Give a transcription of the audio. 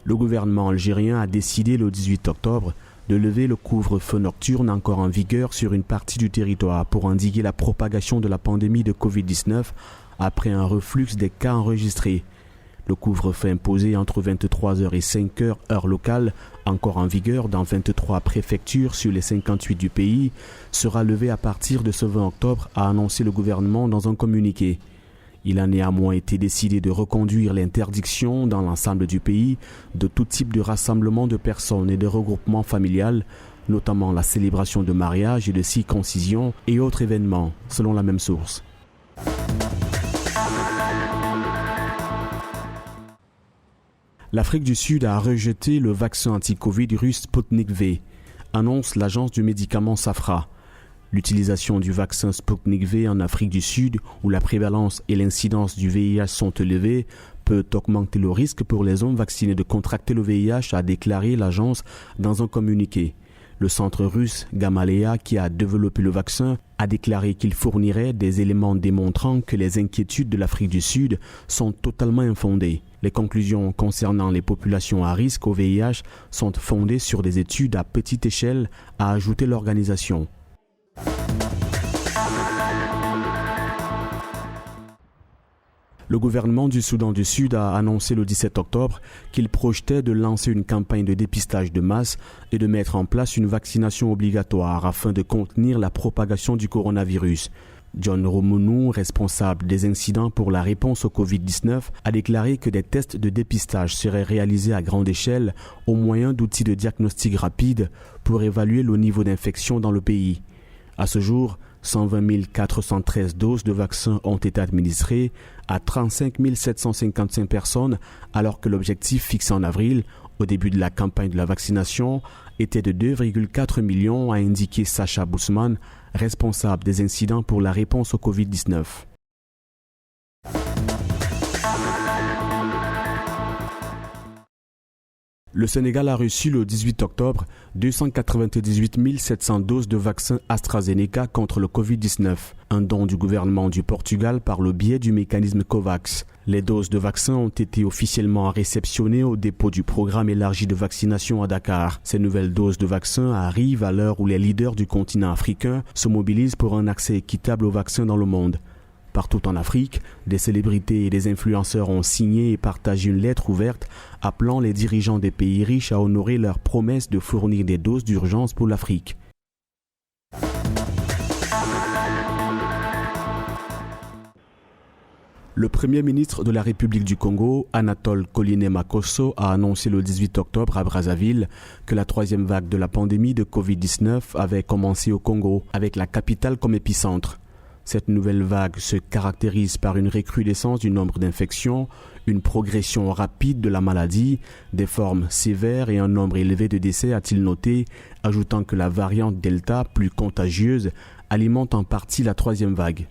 Le gouvernement algérien a décidé le 18 octobre de lever le couvre-feu nocturne encore en vigueur sur une partie du territoire pour endiguer la propagation de la pandémie de Covid-19 après un reflux des cas enregistrés. Le couvre-feu imposé entre 23h et 5h heure locale, encore en vigueur dans 23 préfectures sur les 58 du pays, sera levé à partir de ce 20 octobre, a annoncé le gouvernement dans un communiqué. Il a néanmoins été décidé de reconduire l'interdiction dans l'ensemble du pays de tout type de rassemblement de personnes et de regroupement familial, notamment la célébration de mariage et de circoncision et autres événements, selon la même source. L'Afrique du Sud a rejeté le vaccin anti-Covid russe Sputnik V, annonce l'agence du médicament Safra. L'utilisation du vaccin Sputnik V en Afrique du Sud, où la prévalence et l'incidence du VIH sont élevées, peut augmenter le risque pour les hommes vaccinés de contracter le VIH, a déclaré l'agence dans un communiqué. Le centre russe Gamaleya, qui a développé le vaccin, a déclaré qu'il fournirait des éléments démontrant que les inquiétudes de l'Afrique du Sud sont totalement infondées. Les conclusions concernant les populations à risque au VIH sont fondées sur des études à petite échelle, a ajouté l'organisation. Le gouvernement du Soudan du Sud a annoncé le 17 octobre qu'il projetait de lancer une campagne de dépistage de masse et de mettre en place une vaccination obligatoire afin de contenir la propagation du coronavirus. John Romunu, responsable des incidents pour la réponse au Covid-19, a déclaré que des tests de dépistage seraient réalisés à grande échelle au moyen d'outils de diagnostic rapide pour évaluer le niveau d'infection dans le pays. À ce jour, 120 413 doses de vaccins ont été administrées à 35 755 personnes, alors que l'objectif fixé en avril, au début de la campagne de la vaccination, était de 2,4 millions, a indiqué Sacha Bousman, responsable des incidents pour la réponse au Covid-19. Le Sénégal a reçu le 18 octobre 298 700 doses de vaccin AstraZeneca contre le Covid-19, un don du gouvernement du Portugal par le biais du mécanisme COVAX. Les doses de vaccin ont été officiellement réceptionnées au dépôt du programme élargi de vaccination à Dakar. Ces nouvelles doses de vaccin arrivent à l'heure où les leaders du continent africain se mobilisent pour un accès équitable aux vaccins dans le monde. Partout en Afrique, des célébrités et des influenceurs ont signé et partagé une lettre ouverte appelant les dirigeants des pays riches à honorer leur promesse de fournir des doses d'urgence pour l'Afrique. Le Premier ministre de la République du Congo, Anatole Koliné-Makosso, a annoncé le 18 octobre à Brazzaville que la troisième vague de la pandémie de Covid-19 avait commencé au Congo, avec la capitale comme épicentre. Cette nouvelle vague se caractérise par une recrudescence du nombre d'infections, une progression rapide de la maladie, des formes sévères et un nombre élevé de décès, a-t-il noté, ajoutant que la variante Delta, plus contagieuse, alimente en partie la troisième vague.